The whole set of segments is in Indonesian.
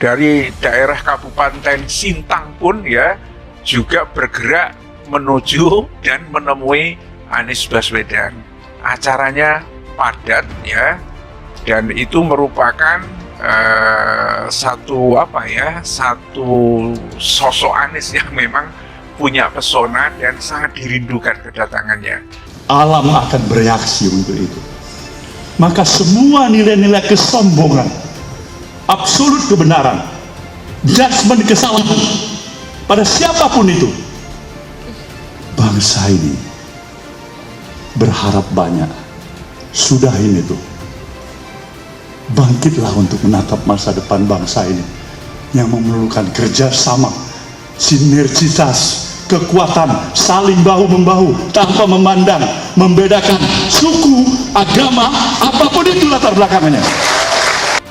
dari daerah Kabupaten Sintang pun ya juga bergerak menuju dan menemui Anies Baswedan. Acaranya padat ya, dan itu merupakan satu sosok Anies yang memang punya pesona dan sangat dirindukan kedatangannya. Alam akan bereaksi untuk itu. Maka semua nilai-nilai kesombongan, absolut kebenaran, judgment kesalahan pada siapapun itu, bangsa ini berharap banyak. Sudahin itu. Bangkitlah untuk menatap masa depan bangsa ini yang memerlukan kerjasama, sinergitas, kekuatan, saling bahu-membahu tanpa memandang, membedakan suku, agama, apapun itu latar belakangnya.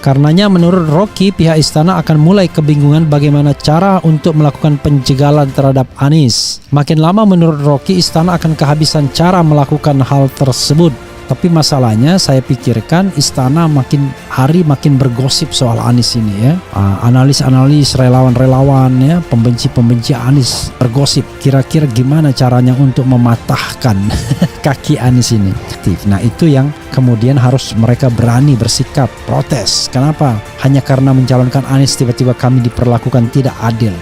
Karenanya menurut Rocky, pihak istana akan mulai kebingungan bagaimana cara untuk melakukan penjegalan terhadap Anies. Makin lama menurut Rocky, istana akan kehabisan cara melakukan hal tersebut. Tapi masalahnya saya pikirkan istana makin hari makin bergosip soal Anies ini ya. Analis-analis, relawan-relawan ya, pembenci-pembenci Anies bergosip. Kira-kira gimana caranya untuk mematahkan kaki Anies ini. Nah itu yang kemudian harus mereka berani bersikap protes. Kenapa? Hanya karena mencalonkan Anies tiba-tiba kami diperlakukan tidak adil.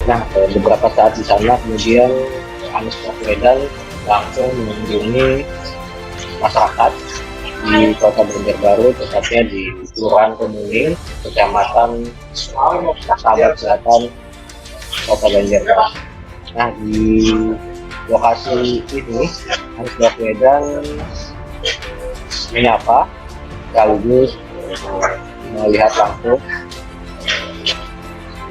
Nah, beberapa saat di sana kemudian Anies Baswedan langsung mengunjungi masyarakat di Kota Banjarbaru, tepatnya di Kelurahan Kemuning, Kecamatan Sahabat Selatan, Kota Banjarbaru. Nah, di lokasi ini Anies Baswedan menyapa sekaligus melihat langsung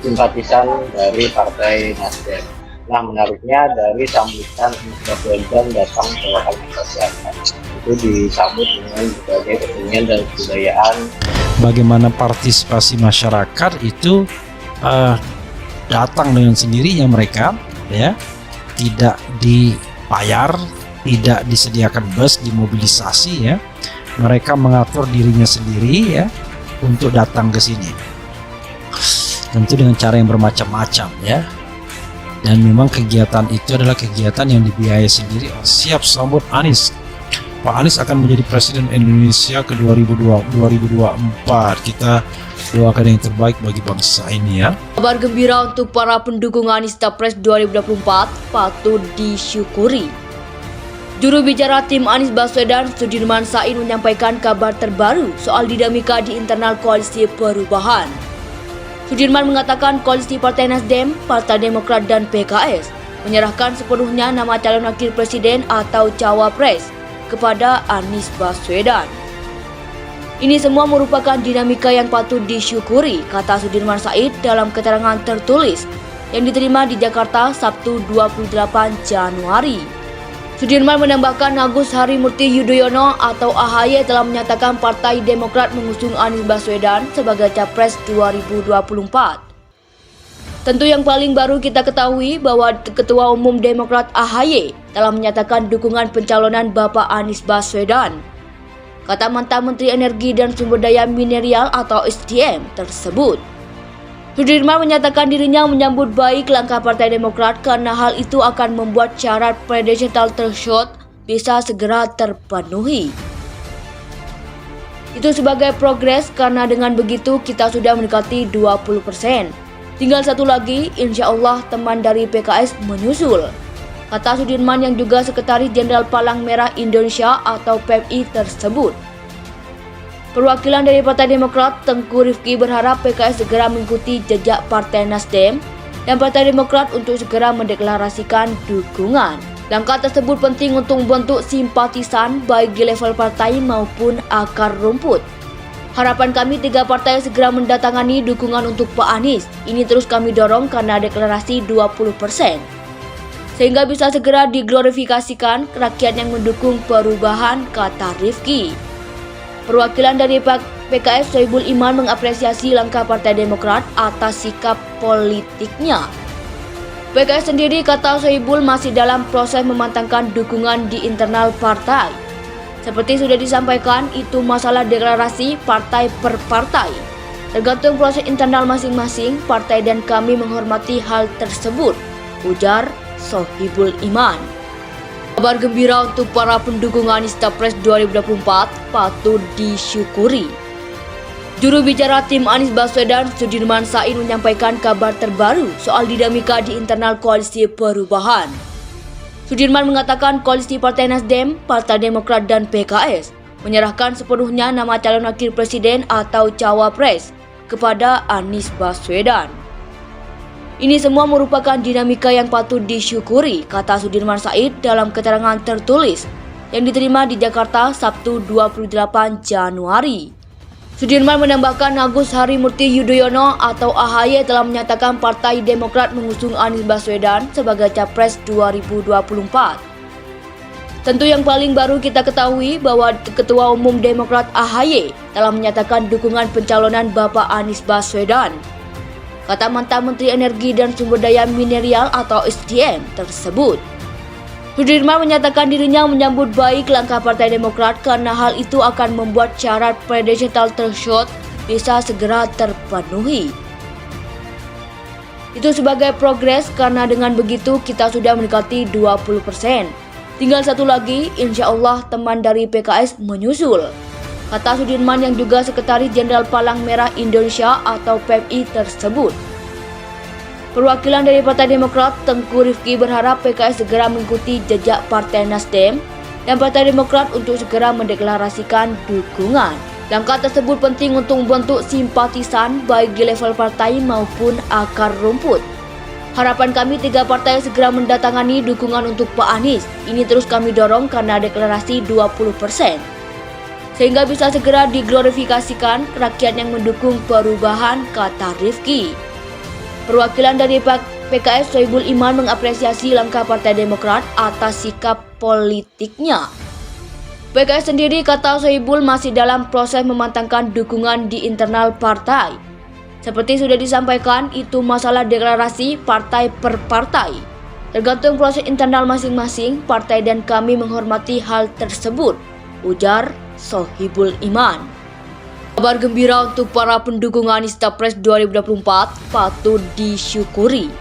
simpatisan dari Partai Nasdem. Nah, menariknya dari sambutan Anies Baswedan datang ke Kalimantan itu disambut dengan berbagai kesenian dan kebudayaan. Bagaimana partisipasi masyarakat itu datang dengan sendirinya mereka, ya, tidak dibayar, tidak disediakan bus, dimobilisasi, ya. Mereka mengatur dirinya sendiri, ya, untuk datang ke sini. Tentu dengan cara yang bermacam-macam ya, dan memang kegiatan itu adalah kegiatan yang dibiayai sendiri. Siap sambut Anies. Pak Anies akan menjadi Presiden Indonesia ke 2024. Kita doakan yang terbaik bagi bangsa ini ya. Kabar gembira untuk para pendukung Anies Capres 2024 patut disyukuri. Juru bicara tim Anies Baswedan, Sudirman Said, menyampaikan kabar terbaru soal dinamika di internal Koalisi Perubahan. Sudirman mengatakan koalisi Partai Nasdem, Partai Demokrat dan PKS menyerahkan sepenuhnya nama calon wakil presiden atau cawapres kepada Anies Baswedan. Ini semua merupakan dinamika yang patut disyukuri, kata Sudirman Said dalam keterangan tertulis yang diterima di Jakarta Sabtu 28 Januari. Sudirman menambahkan Agus Harimurti Yudhoyono atau AHY telah menyatakan Partai Demokrat mengusung Anies Baswedan sebagai Capres 2024. Tentu yang paling baru kita ketahui bahwa Ketua Umum Demokrat AHY telah menyatakan dukungan pencalonan Bapak Anies Baswedan. Kata mantan Menteri Energi dan Sumber Daya Mineral atau SDM tersebut. Sudirman menyatakan dirinya menyambut baik langkah Partai Demokrat karena hal itu akan membuat syarat presidential threshold bisa segera terpenuhi. Itu sebagai progres karena dengan begitu kita sudah mendekati 20%. Tinggal satu lagi, insya Allah teman dari PKS menyusul. Kata Sudirman yang juga Sekretaris Jenderal Palang Merah Indonesia atau PMI tersebut. Perwakilan dari Partai Demokrat, Tengku Rifki, berharap PKS segera mengikuti jejak Partai Nasdem dan Partai Demokrat untuk segera mendeklarasikan dukungan. Langkah tersebut penting untuk membentuk simpatisan baik di level partai maupun akar rumput. Harapan kami tiga partai segera mendatangani dukungan untuk Pak Anies. Ini terus kami dorong karena deklarasi 20%. Sehingga bisa segera diglorifikasikan rakyat yang mendukung perubahan, kata Rifki. Perwakilan dari PKS Soebul Iman mengapresiasi langkah Partai Demokrat atas sikap politiknya. PKS sendiri, kata Sohibul, masih dalam proses memantangkan dukungan di internal partai. Seperti sudah disampaikan, itu masalah deklarasi partai per partai. Tergantung proses internal masing-masing partai dan kami menghormati hal tersebut, ujar Sohibul Iman. Kabar gembira untuk para pendukung Anies Capres 2024 patut disyukuri. Juru bicara tim Anies Baswedan, Sudirman Said, menyampaikan kabar terbaru soal dinamika di internal Koalisi Perubahan. Sudirman mengatakan koalisi Partai Nasdem, Partai Demokrat dan PKS menyerahkan sepenuhnya nama calon wakil presiden atau cawapres kepada Anies Baswedan. Ini semua merupakan dinamika yang patut disyukuri, kata Sudirman Said dalam keterangan tertulis yang diterima di Jakarta Sabtu 28 Januari. Sudirman menambahkan Agus Harimurti Yudhoyono atau AHY telah menyatakan Partai Demokrat mengusung Anies Baswedan sebagai Capres 2024. Tentu yang paling baru kita ketahui bahwa Ketua Umum Demokrat AHY telah menyatakan dukungan pencalonan Bapak Anies Baswedan, kata mantan Menteri Energi dan Sumber Daya Mineral atau SDM tersebut. Sudirman menyatakan dirinya menyambut baik langkah Partai Demokrat karena hal itu akan membuat syarat presidential threshold bisa segera terpenuhi. Itu sebagai progres karena dengan begitu kita sudah mendekati 20%. Tinggal satu lagi, insya Allah teman dari PKS menyusul, kata Sudirman yang juga Sekretaris Jenderal Palang Merah Indonesia atau PMI tersebut. Perwakilan dari Partai Demokrat, Tengku Rifki, berharap PKS segera mengikuti jejak Partai Nasdem dan Partai Demokrat untuk segera mendeklarasikan dukungan. Langkah tersebut penting untuk membentuk simpatisan baik di level partai maupun akar rumput. Harapan kami tiga partai segera mendatangani dukungan untuk Pak Anies. Ini terus kami dorong karena deklarasi 20%. Sehingga bisa segera diglorifikasikan rakyat yang mendukung perubahan, kata Rifki. Perwakilan dari PKS Sohibul Iman mengapresiasi langkah Partai Demokrat atas sikap politiknya. PKS sendiri, kata Sohibul, masih dalam proses memantangkan dukungan di internal partai. Seperti sudah disampaikan, itu masalah deklarasi partai per partai. Tergantung proses internal masing-masing partai dan kami menghormati hal tersebut, ujar Sohibul Iman. Kabar gembira untuk para pendukung Anies Capres 2024 patut disyukuri.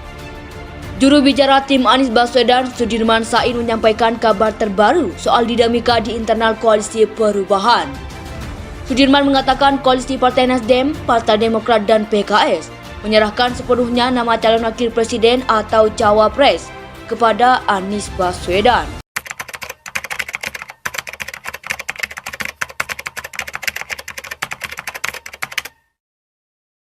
Juru bicara tim Anies Baswedan, Sudirman Said, menyampaikan kabar terbaru soal dinamika di internal Koalisi Perubahan. Sudirman mengatakan koalisi Partai Nasdem, Partai Demokrat dan PKS menyerahkan sepenuhnya nama calon wakil presiden atau cawapres kepada Anies Baswedan.